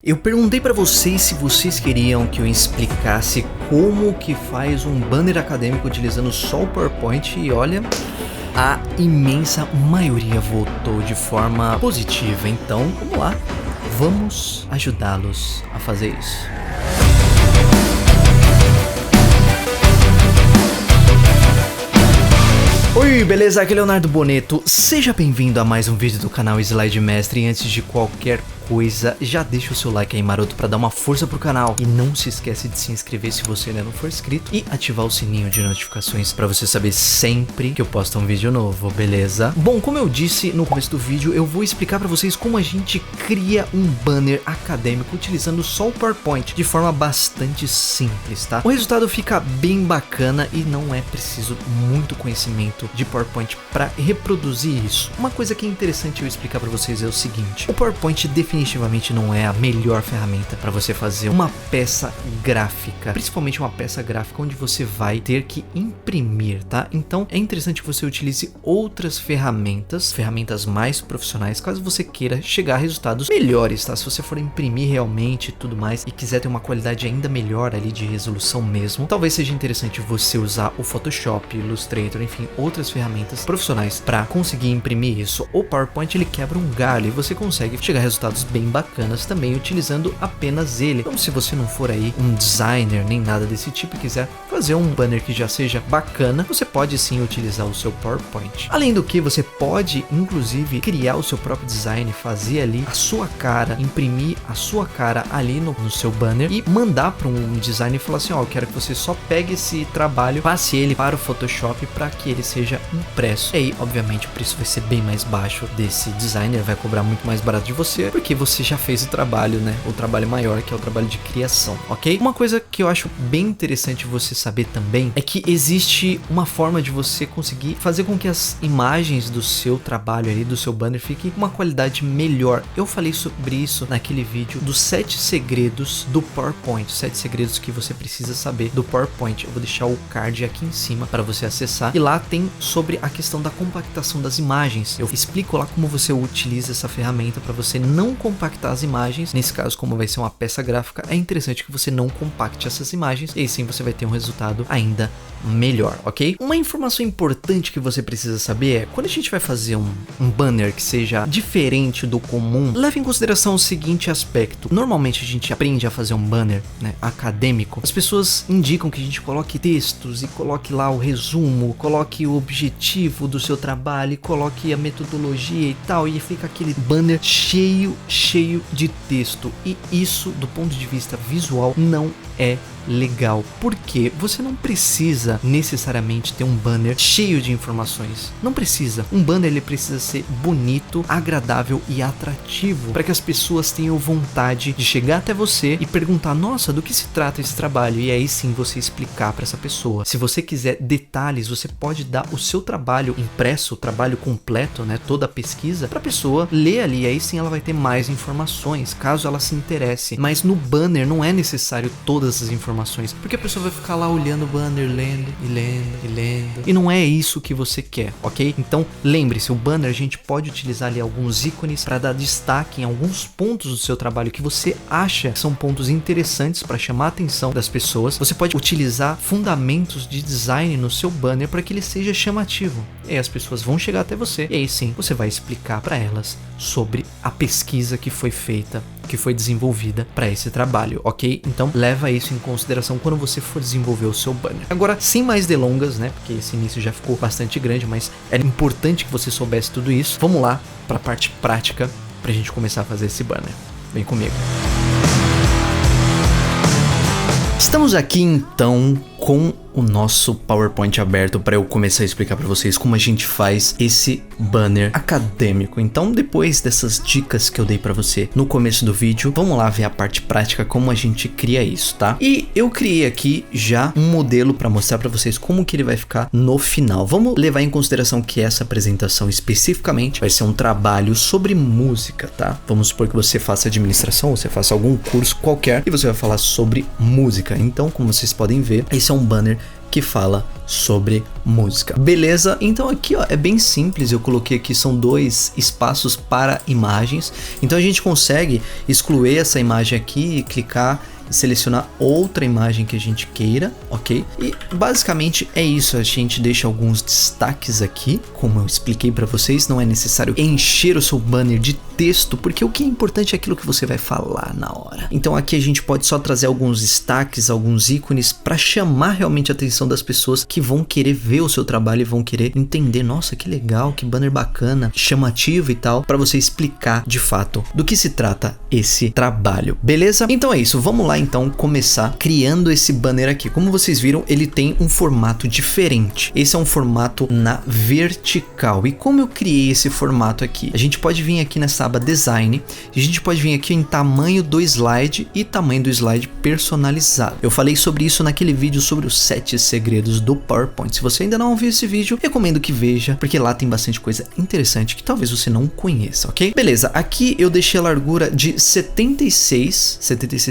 Eu perguntei pra vocês se vocês queriam que eu explicasse como que faz um banner acadêmico utilizando só o PowerPoint e olha, a imensa maioria votou de forma positiva, então vamos lá, vamos ajudá-los a fazer isso. Oi, beleza? Aqui é Leonardo Boneto, seja bem-vindo a mais um vídeo do canal Slide Mestre. E antes de qualquer coisa, já deixa o seu like aí maroto pra dar uma força pro canal. E não se esquece de se inscrever se você ainda não for inscrito e ativar o sininho de notificações pra você saber sempre que eu posto um vídeo novo, beleza? Bom, como eu disse no começo do vídeo, eu vou explicar pra vocês como a gente cria um banner acadêmico utilizando só o PowerPoint de forma bastante simples, tá? O resultado fica bem bacana e não é preciso muito conhecimento de PowerPoint pra reproduzir isso. Uma coisa que é interessante eu explicar pra vocês é o seguinte: o PowerPoint definitivamente não é a melhor ferramenta para você fazer uma peça gráfica, principalmente uma peça gráfica onde você vai ter que imprimir, tá? Então é interessante que você utilize outras ferramentas mais profissionais, caso você queira chegar a resultados melhores, tá? Se você for imprimir realmente e tudo mais e quiser ter uma qualidade ainda melhor ali de resolução mesmo, talvez seja interessante você usar o Photoshop, Illustrator, enfim, outras ferramentas profissionais para conseguir imprimir isso. O PowerPoint ele quebra um galho e você consegue chegar a resultados bem bacanas também utilizando apenas ele. Então, se você não for aí um designer nem nada desse tipo e quiser fazer um banner que já seja bacana, você pode sim utilizar o seu PowerPoint. Além do que, você pode inclusive criar o seu próprio design, fazer ali a sua cara, imprimir a sua cara ali no seu banner e mandar para um designer e falar assim: ó, eu quero que você só pegue esse trabalho, passe ele para o Photoshop para que ele seja impresso. E aí, obviamente, o preço vai ser bem mais baixo desse designer, vai cobrar muito mais barato de você, porque você já fez o trabalho, né? O trabalho maior, que é o trabalho de criação, ok? Uma coisa que eu acho bem interessante você saber também é que existe uma forma de você conseguir fazer com que as imagens do seu trabalho ali, do seu banner, fiquem com uma qualidade melhor. Eu falei sobre isso naquele vídeo dos 7 segredos do PowerPoint, 7 segredos que você precisa saber do PowerPoint. Eu vou deixar o card aqui em cima para você acessar e lá tem sobre a questão da compactação das imagens. Eu explico lá como você utiliza essa ferramenta para você não compactar as imagens. Nesse caso, como vai ser uma peça gráfica, é interessante que você não compacte essas imagens e aí sim você vai ter um resultado ainda melhor, ok? Uma informação importante que você precisa saber é, quando a gente vai fazer um banner que seja diferente do comum, leve em consideração o seguinte aspecto: normalmente a gente aprende a fazer um banner, né, acadêmico. As pessoas indicam que a gente coloque textos e coloque lá o resumo, coloque o objetivo do seu trabalho e coloque a metodologia e tal, e fica aquele banner cheio de texto, e isso do ponto de vista visual não é legal, porque você não precisa necessariamente ter um banner cheio de informações, não precisa. Um banner ele precisa ser bonito, agradável e atrativo para que as pessoas tenham vontade de chegar até você e perguntar: nossa, do que se trata esse trabalho? E aí sim você explicar para essa pessoa. Se você quiser detalhes, você pode dar o seu trabalho impresso, o trabalho completo, né, toda a pesquisa, para a pessoa ler ali, e aí sim ela vai ter mais informações, caso ela se interesse. Mas no banner não é necessário todas as informações, porque a pessoa vai ficar lá olhando o banner, lendo e lendo e lendo, e não é isso que você quer, ok? Então lembre-se, o banner a gente pode utilizar ali alguns ícones para dar destaque em alguns pontos do seu trabalho que você acha que são pontos interessantes para chamar a atenção das pessoas. Você pode utilizar fundamentos de design no seu banner para que ele seja chamativo, e aí as pessoas vão chegar até você, e aí sim você vai explicar para elas sobre a pesquisa que foi feita, que foi desenvolvida para esse trabalho, ok? Então leva isso em consideração quando você for desenvolver o seu banner. Agora, sem mais delongas, né? Porque esse início já ficou bastante grande, mas era importante que você soubesse tudo isso. Vamos lá para a parte prática para a gente começar a fazer esse banner. Vem comigo. Estamos aqui então com o nosso PowerPoint aberto para eu começar a explicar para vocês como a gente faz esse banner acadêmico. Então, depois dessas dicas que eu dei para você no começo do vídeo, vamos lá ver a parte prática, como a gente cria isso, tá? E eu criei aqui já um modelo para mostrar para vocês como que ele vai ficar no final. Vamos levar em consideração que essa apresentação especificamente vai ser um trabalho sobre música, tá? Vamos supor que você faça administração, você faça algum curso qualquer e você vai falar sobre música. Então, como vocês podem ver, esse é um banner que fala sobre música. Beleza? Então aqui, ó, é bem simples. Eu coloquei aqui, são 2 espaços para imagens. Então a gente consegue excluir essa imagem aqui e clicar e selecionar outra imagem que a gente queira, ok? E basicamente é isso, a gente deixa alguns destaques aqui, como eu expliquei para vocês, não é necessário encher o seu banner de texto, porque o que é importante é aquilo que você vai falar na hora. Então aqui a gente pode só trazer alguns destaques, alguns ícones para chamar realmente a atenção das pessoas que vão querer ver o seu trabalho e vão querer entender, nossa, que legal, que banner bacana, chamativo e tal, para você explicar de fato do que se trata esse trabalho, beleza? Então é isso, vamos lá então começar criando esse banner aqui. Como vocês viram, ele tem um formato diferente. Esse é um formato na vertical. E como eu criei esse formato aqui? A gente pode vir aqui nessa aba Design, e a gente pode vir aqui em tamanho do slide e tamanho do slide personalizado. Eu falei sobre isso naquele vídeo sobre os 7 segredos do PowerPoint. Se você ainda não viu esse vídeo, recomendo que veja, porque lá tem bastante coisa interessante que talvez você não conheça, ok? Beleza, aqui eu deixei a largura de 76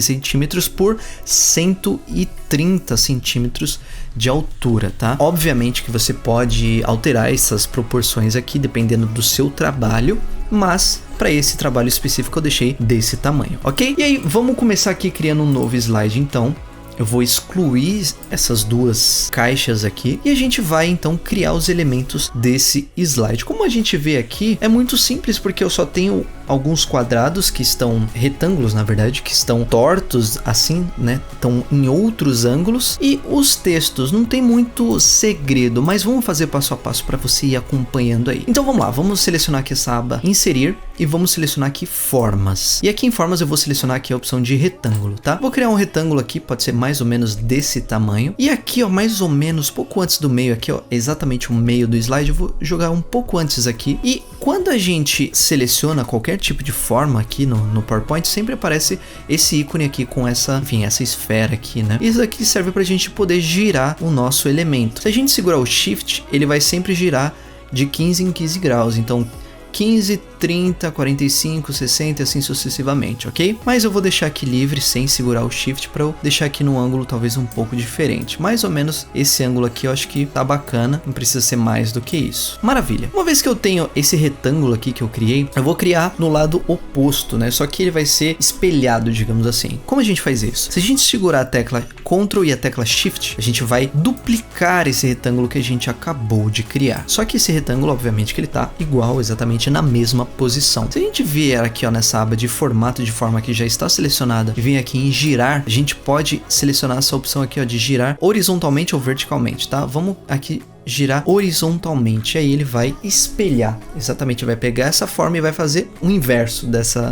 centímetros por 130 centímetros de altura, tá? Obviamente que você pode alterar essas proporções aqui dependendo do seu trabalho, mas para esse trabalho específico eu deixei desse tamanho, ok? E aí vamos começar aqui criando um novo slide. Então eu vou excluir essas 2 caixas aqui e a gente vai então criar os elementos desse slide. Como a gente vê aqui, é muito simples porque eu só tenho alguns quadrados que estão, retângulos na verdade, que estão tortos assim, né? Estão em outros ângulos, e os textos não tem muito segredo, mas vamos fazer passo a passo para você ir acompanhando aí. Então vamos lá, vamos selecionar aqui essa aba inserir e vamos selecionar aqui formas. E aqui em formas eu vou selecionar aqui a opção de retângulo, tá? Vou criar um retângulo aqui, pode ser mais ou menos desse tamanho. E aqui, ó, mais ou menos pouco antes do meio aqui, ó, exatamente o meio do slide, eu vou jogar um pouco antes aqui. E quando a gente seleciona qualquer tipo de forma aqui no PowerPoint, sempre aparece esse ícone aqui com essa, enfim, essa esfera aqui, né? Isso aqui serve pra gente poder girar o nosso elemento. Se a gente segurar o Shift, ele vai sempre girar de 15 em 15 graus. Então 15, 30, 45, 60 e assim sucessivamente, ok? Mas eu vou deixar aqui livre sem segurar o Shift para eu deixar aqui no ângulo talvez um pouco diferente. Mais ou menos esse ângulo aqui eu acho que tá bacana, não precisa ser mais do que isso. Maravilha! Uma vez que eu tenho esse retângulo aqui que eu criei, eu vou criar no lado oposto, né? Só que ele vai ser espelhado, digamos assim. Como a gente faz isso? Se a gente segurar a tecla Ctrl e a tecla Shift, a gente vai duplicar esse retângulo que a gente acabou de criar. Só que esse retângulo, obviamente, que ele tá igual exatamente na mesma posição. Se a gente vier aqui, ó, nessa aba de formato de forma que já está selecionada e vir aqui em girar, a gente pode selecionar essa opção aqui, ó, de girar horizontalmente ou verticalmente, tá? Vamos aqui girar horizontalmente, aí ele vai espelhar, exatamente, vai pegar essa forma e vai fazer o inverso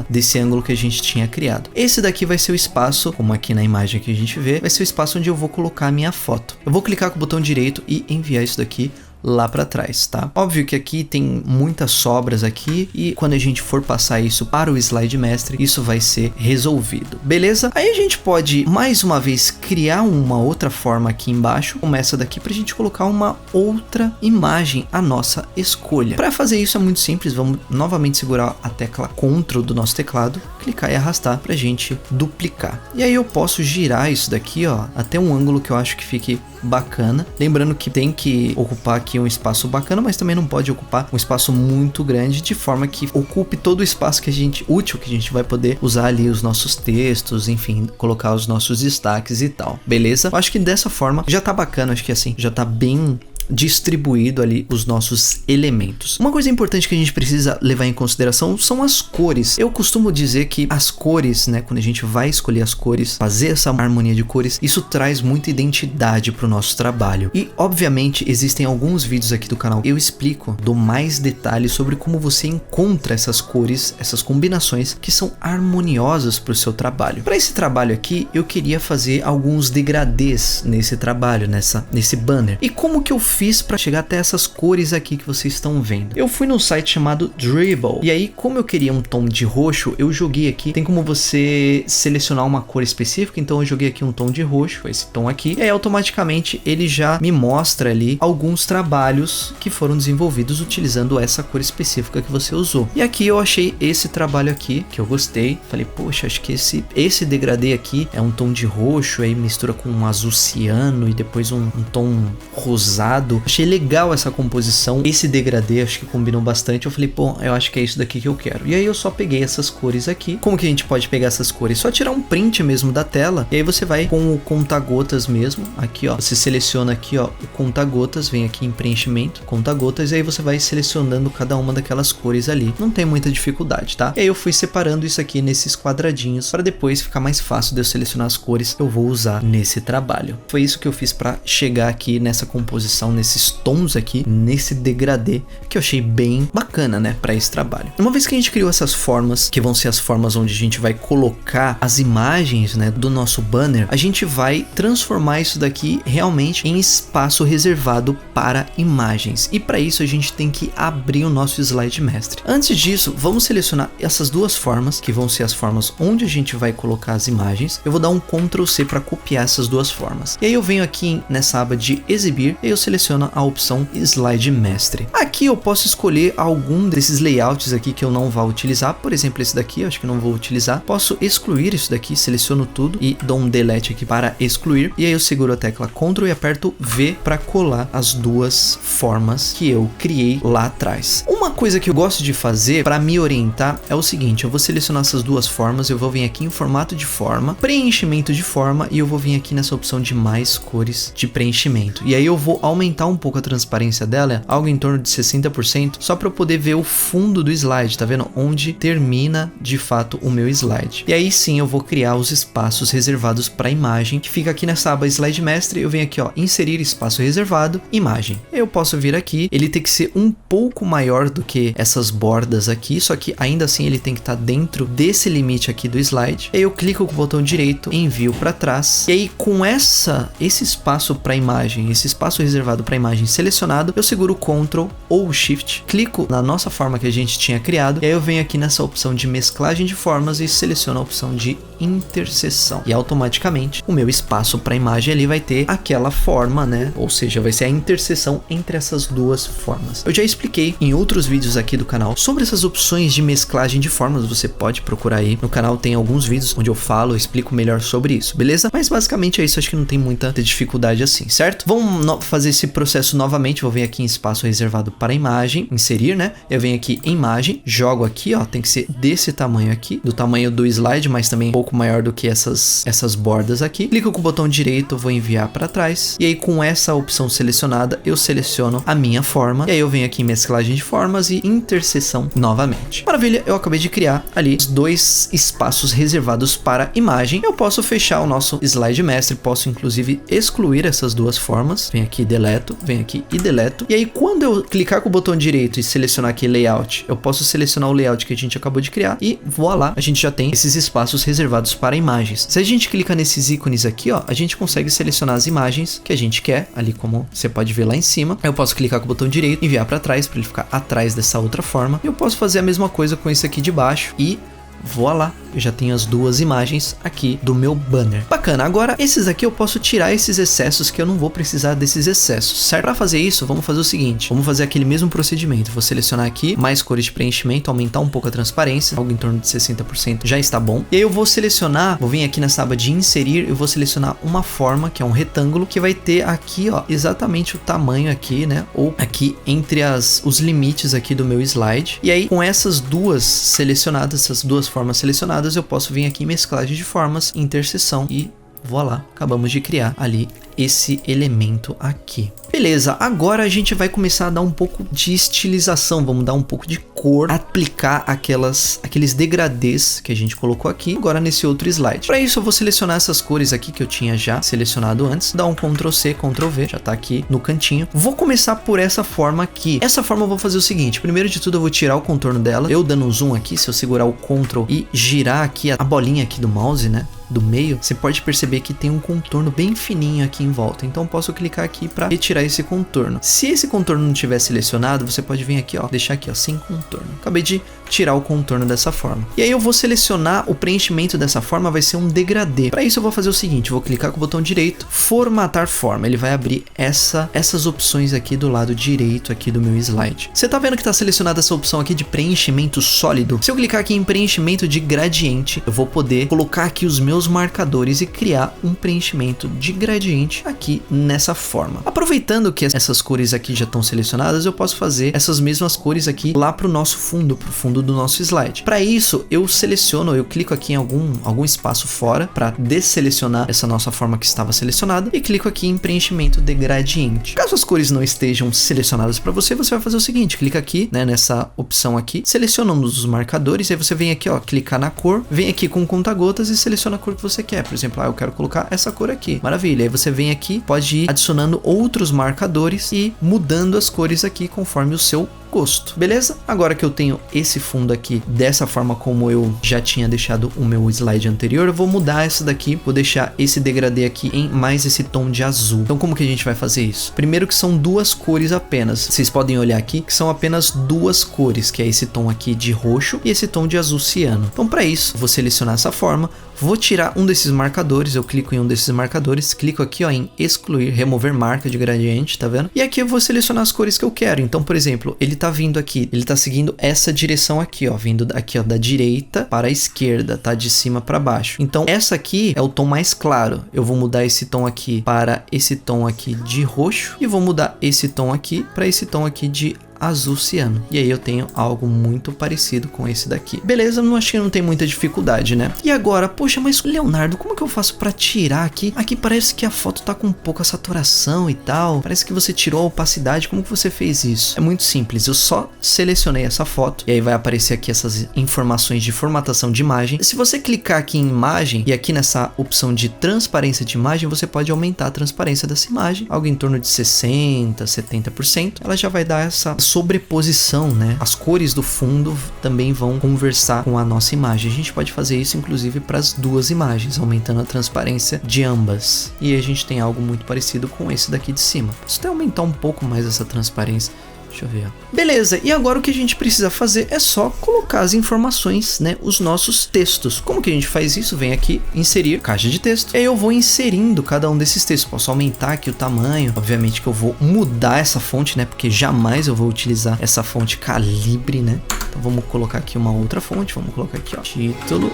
desse ângulo que a gente tinha criado. Esse daqui vai ser o espaço, como aqui na imagem que a gente vê, vai ser o espaço onde eu vou colocar a minha foto. Eu vou clicar com o botão direito e enviar isso daqui lá para trás, tá? Óbvio que aqui tem muitas sobras aqui e quando a gente for passar isso para o slide mestre, isso vai ser resolvido, beleza? Aí a gente pode mais uma vez criar uma outra forma aqui embaixo, como essa daqui, para a gente colocar uma outra imagem à nossa escolha. Para fazer isso é muito simples, vamos novamente segurar a tecla Ctrl do nosso teclado, clicar e arrastar para a gente duplicar. E aí eu posso girar isso daqui, ó, até um ângulo que eu acho que fique bacana. Lembrando que tem que ocupar aqui um espaço bacana, mas também não pode ocupar um espaço muito grande, de forma que ocupe todo o espaço que a gente útil, que a gente vai poder usar ali os nossos textos, enfim, colocar os nossos destaques e tal, beleza? Eu acho que dessa forma já tá bacana, acho que assim, já tá bem distribuído ali os nossos elementos. Uma coisa importante que a gente precisa levar em consideração são as cores. Eu costumo dizer que as cores, né, quando a gente vai escolher as cores, fazer essa harmonia de cores, isso traz muita identidade para o nosso trabalho. E obviamente existem alguns vídeos aqui do canal, eu explico, dou mais detalhes sobre como você encontra essas cores, essas combinações que são harmoniosas para o seu trabalho. Para esse trabalho aqui, eu queria fazer alguns degradês nesse trabalho, nesse banner. E como que eu fiz para chegar até essas cores aqui que vocês estão vendo? Eu fui num site chamado Dribbble, e aí como eu queria um tom de roxo, eu joguei aqui, tem como você selecionar uma cor específica, então eu joguei aqui um tom de roxo, esse tom aqui, e aí automaticamente ele já me mostra ali alguns trabalhos que foram desenvolvidos utilizando essa cor específica que você usou. E aqui eu achei esse trabalho aqui, que eu gostei, falei, poxa, acho que esse degradê aqui é um tom de roxo, aí mistura com um azul ciano e depois um tom rosado. Achei legal essa composição, esse degradê, acho que combinou bastante. Eu falei, pô, eu acho que é isso daqui que eu quero. E aí eu só peguei essas cores aqui. Como que a gente pode pegar essas cores? Só tirar um print mesmo da tela, e aí você vai com o conta-gotas mesmo, aqui ó, você seleciona aqui ó, o conta-gotas, vem aqui em preenchimento, conta-gotas, e aí você vai selecionando cada uma daquelas cores ali. Não tem muita dificuldade, tá? E aí eu fui separando isso aqui nesses quadradinhos, para depois ficar mais fácil de eu selecionar as cores que eu vou usar nesse trabalho. Foi isso que eu fiz para chegar aqui nessa composição, nesses tons aqui, nesse degradê, que eu achei bem bacana, né, para esse trabalho. Uma vez que a gente criou essas formas, que vão ser as formas onde a gente vai colocar as imagens, né, do nosso banner, a gente vai transformar isso daqui realmente em espaço reservado para imagens. E para isso a gente tem que abrir o nosso slide mestre. Antes disso, vamos selecionar essas duas formas, que vão ser as formas onde a gente vai colocar as imagens. Eu vou dar um Ctrl C para copiar essas duas formas. E aí eu venho aqui nessa aba de exibir e eu seleciono a opção slide mestre. Aqui eu posso escolher algum desses layouts aqui que eu não vou utilizar. Por exemplo, esse daqui eu acho que não vou utilizar. Posso excluir isso daqui, seleciono tudo e dou um delete aqui para excluir. E aí eu seguro a tecla Ctrl e aperto V para colar as duas formas que eu criei lá atrás. Uma coisa que eu gosto de fazer para me orientar é o seguinte: eu vou selecionar essas duas formas, eu vou vir aqui em formato de forma, preenchimento de forma, e eu vou vir aqui nessa opção de mais cores de preenchimento. E aí eu vou aumentar um pouco a transparência dela, algo em torno de 60%, só para eu poder ver o fundo do slide, tá vendo? Onde termina de fato o meu slide. E aí sim eu vou criar os espaços reservados para imagem, que fica aqui nessa aba slide mestre. Eu venho aqui ó, inserir espaço reservado, imagem. Eu posso vir aqui, ele tem que ser um pouco maior do que essas bordas aqui, só que ainda assim ele tem que estar dentro desse limite aqui do slide. E aí eu clico com o botão direito, envio para trás, e aí com esse espaço para imagem, esse espaço reservado para imagem selecionado, eu seguro o Ctrl ou o Shift, clico na nossa forma que a gente tinha criado, e aí eu venho aqui nessa opção de mesclagem de formas e seleciono a opção de interseção, e automaticamente o meu espaço para imagem ali vai ter aquela forma, né? Ou seja, vai ser a interseção entre essas duas formas. Eu já expliquei em outros vídeos aqui do canal sobre essas opções de mesclagem de formas, você pode procurar aí no canal, tem alguns vídeos onde eu falo, eu explico melhor sobre isso, beleza? Mas basicamente é isso, acho que não tem muita dificuldade assim, certo? Vamos fazer esse processo novamente. Vou vir aqui em espaço reservado para imagem, inserir, né? Eu venho aqui em imagem, jogo aqui, ó, tem que ser desse tamanho aqui, do tamanho do slide, mas também um pouco maior do que essas bordas aqui. Clico com o botão direito, vou enviar para trás, e aí com essa opção selecionada, eu seleciono a minha forma, e aí eu venho aqui em mesclagem de formas e interseção novamente. Maravilha, eu acabei de criar ali os dois espaços reservados para imagem. Eu posso fechar o nosso slide mestre, posso inclusive excluir essas duas formas. Vem aqui, deleto, vem aqui e deleto. E aí quando eu clicar com o botão direito e selecionar aqui layout, eu posso selecionar o layout que a gente acabou de criar e voilá, a gente já tem esses espaços reservados para imagens. Se a gente clica nesses ícones aqui, ó, a gente consegue selecionar as imagens que a gente quer, ali como você pode ver lá em cima. Eu posso clicar com o botão direito, enviar para trás para ele ficar atrás dessa outra forma. Eu posso fazer a mesma coisa com esse aqui de baixo e voilá, eu já tenho as duas imagens aqui do meu banner. Bacana, agora esses aqui eu posso tirar esses excessos, que eu não vou precisar desses excessos, certo? Para fazer isso, vamos fazer o seguinte, vamos fazer aquele mesmo procedimento. Vou selecionar aqui mais cores de preenchimento, aumentar um pouco a transparência, algo em torno de 60% já está bom. E aí eu vou selecionar, vou vir aqui nessa aba de inserir, eu vou selecionar uma forma, que é um retângulo, que vai ter aqui, ó, exatamente o tamanho aqui, né? Ou aqui entre os limites aqui do meu slide. E aí com essas duas selecionadas, essas duas formas selecionadas, eu posso vir aqui em mesclagem de formas, interseção e voilá, acabamos de criar ali esse elemento aqui. Beleza, agora a gente vai começar a dar um pouco de estilização, vamos dar um pouco de cor, aplicar aqueles degradês que a gente colocou aqui agora nesse outro slide. Para isso eu vou selecionar essas cores aqui que eu tinha já selecionado antes, dar um Ctrl C, Ctrl V, já tá aqui no cantinho. Vou começar por essa forma aqui. Essa forma eu vou fazer o seguinte, primeiro de tudo eu vou tirar o contorno dela, eu dando um zoom aqui, se eu segurar o Ctrl e girar aqui a bolinha aqui do mouse, né? do meio, você pode perceber que tem um contorno bem fininho aqui em volta. Então eu posso clicar aqui para retirar esse contorno. Se esse contorno não tiver selecionado, você pode vir aqui, ó, deixar aqui, ó, sem contorno. Acabei de tirar o contorno dessa forma. E aí eu vou selecionar o preenchimento dessa forma, vai ser um degradê. Para isso eu vou fazer o seguinte, eu vou clicar com o botão direito, formatar forma. Ele vai abrir essas opções aqui do lado direito aqui do meu slide. Você tá vendo que tá selecionada essa opção aqui de preenchimento sólido? Se eu clicar aqui em preenchimento de gradiente, eu vou poder colocar aqui os meus marcadores e criar um preenchimento de gradiente aqui nessa forma. Aproveitando que essas cores aqui já estão selecionadas, eu posso fazer essas mesmas cores aqui lá pro nosso fundo, pro fundo do nosso slide. Para isso, eu seleciono, eu clico aqui em algum espaço fora para desselecionar essa nossa forma que estava selecionada e clico aqui em preenchimento de gradiente. Caso as cores não estejam selecionadas para você, você vai fazer o seguinte, clica aqui, né, nessa opção aqui, seleciona um dos marcadores, aí você vem aqui, ó, clicar na cor, vem aqui com conta-gotas e seleciona a cor que você quer. Por exemplo, eu quero colocar essa cor aqui. Maravilha. Aí você vem aqui, pode ir adicionando outros marcadores e mudando as cores aqui conforme o seu gosto. Beleza? Agora que eu tenho esse fundo aqui dessa forma como eu já tinha deixado o meu slide anterior, eu vou mudar essa daqui, vou deixar esse degradê aqui em mais esse tom de azul. Então como que a gente vai fazer isso? Primeiro que são duas cores apenas. Vocês podem olhar aqui que são apenas duas cores, que é esse tom aqui de roxo e esse tom de azul ciano. Então para isso, vou selecionar essa forma, vou tirar um desses marcadores, eu clico em um desses marcadores, clico aqui, ó, em excluir, remover marca de gradiente, tá vendo? E aqui eu vou selecionar as cores que eu quero. Então, por exemplo, ele tá vindo aqui, ele tá seguindo essa direção aqui, ó, vindo aqui, ó, da direita para a esquerda, tá? De cima para baixo. Então, essa aqui é o tom mais claro. Eu vou mudar esse tom aqui para esse tom aqui de roxo e vou mudar esse tom aqui para esse tom aqui de azul ciano. E aí eu tenho algo muito parecido com esse daqui. Beleza, não acho que não tem muita dificuldade, né? E agora, poxa, mas Leonardo, como que eu faço para tirar aqui? Aqui parece que a foto tá com pouca saturação e tal. Parece que você tirou a opacidade. Como que você fez isso? É muito simples. Eu só selecionei essa foto e aí vai aparecer aqui essas informações de formatação de imagem. Se você clicar aqui em imagem e aqui nessa opção de transparência de imagem, você pode aumentar a transparência dessa imagem, algo em torno de 60%, 70%. Ela já vai dar essa sobreposição, né? As cores do fundo também vão conversar com a nossa imagem. A gente pode fazer isso inclusive para as duas imagens, aumentando a transparência de ambas. E a gente tem algo muito parecido com esse daqui de cima. Posso até aumentar um pouco mais essa transparência. Deixa eu ver. Beleza, e agora o que a gente precisa fazer é só colocar as informações, né? Os nossos textos. Como que a gente faz isso? Vem aqui, inserir caixa de texto. E aí eu vou inserindo cada um desses textos. Posso aumentar aqui o tamanho. Obviamente que eu vou mudar essa fonte, né? Porque jamais eu vou utilizar essa fonte calibre, né? Então vamos colocar aqui uma outra fonte. Vamos colocar aqui, ó, título.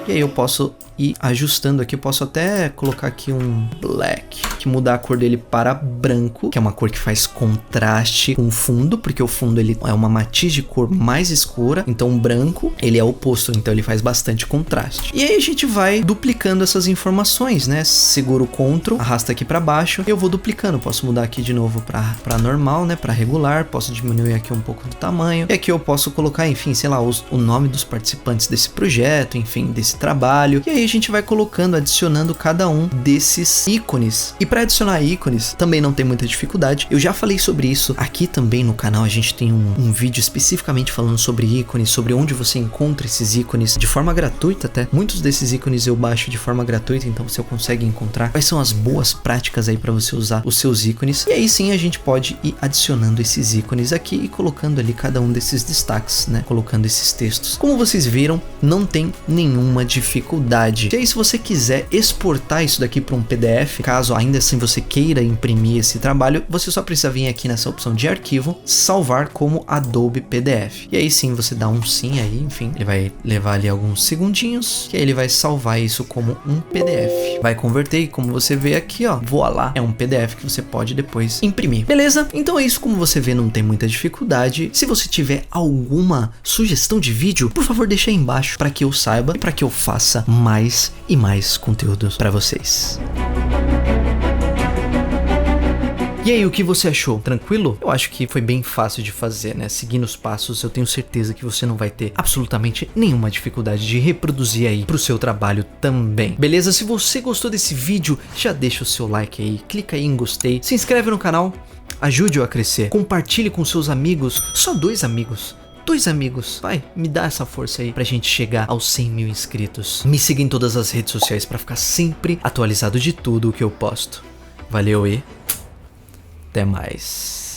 E aí eu posso ir ajustando aqui, eu posso até colocar aqui um black, que mudar a cor dele para branco, que é uma cor que faz contraste com o fundo, porque o fundo ele é uma matiz de cor mais escura, então o branco ele é o oposto, então ele faz bastante contraste. E aí a gente vai duplicando essas informações, né? Seguro o Ctrl, arrasta aqui para baixo, e eu vou duplicando. Posso mudar aqui de novo para normal, né? Para regular, posso diminuir aqui um pouco do tamanho, e aqui eu posso colocar, enfim, sei lá, o nome dos participantes desse projeto, enfim, desse trabalho. E aí a gente vai colocando, adicionando cada um desses ícones. E para adicionar ícones também não tem muita dificuldade. Eu já falei sobre isso aqui também no canal. A gente tem um vídeo especificamente falando sobre ícones, sobre onde você encontra esses ícones de forma gratuita até. Muitos desses ícones eu baixo de forma gratuita, então você consegue encontrar quais são as boas práticas aí para você usar os seus ícones. E aí sim a gente pode ir adicionando esses ícones aqui e colocando ali cada um desses destaques, né? Colocando esses textos. Como vocês viram, não tem nenhuma dificuldade. E aí, se você quiser exportar isso daqui para um PDF, caso ainda assim você queira imprimir esse trabalho, você só precisa vir aqui nessa opção de arquivo, salvar como Adobe PDF. E aí sim, você dá um sim aí, enfim, ele vai levar ali alguns segundinhos, e aí ele vai salvar isso como um PDF. Vai converter e como você vê aqui, ó, voilá, é um PDF que você pode depois imprimir. Beleza? Então é isso, como você vê, não tem muita dificuldade. Se você tiver alguma sugestão de vídeo, por favor, deixa aí embaixo para que eu saiba e para que eu faça mais e mais conteúdos para vocês. E aí, o que você achou? Tranquilo? Eu acho que foi bem fácil de fazer, né? Seguindo os passos, eu tenho certeza que você não vai ter absolutamente nenhuma dificuldade de reproduzir aí pro seu trabalho também. Beleza? Se você gostou desse vídeo, já deixa o seu like aí, clica aí em gostei, se inscreve no canal, ajude-o a crescer, compartilhe com seus amigos, só 2 amigos. 2 amigos. Vai, me dá essa força aí pra gente chegar aos 100 mil inscritos. Me siga em todas as redes sociais pra ficar sempre atualizado de tudo o que eu posto. Valeu e até mais.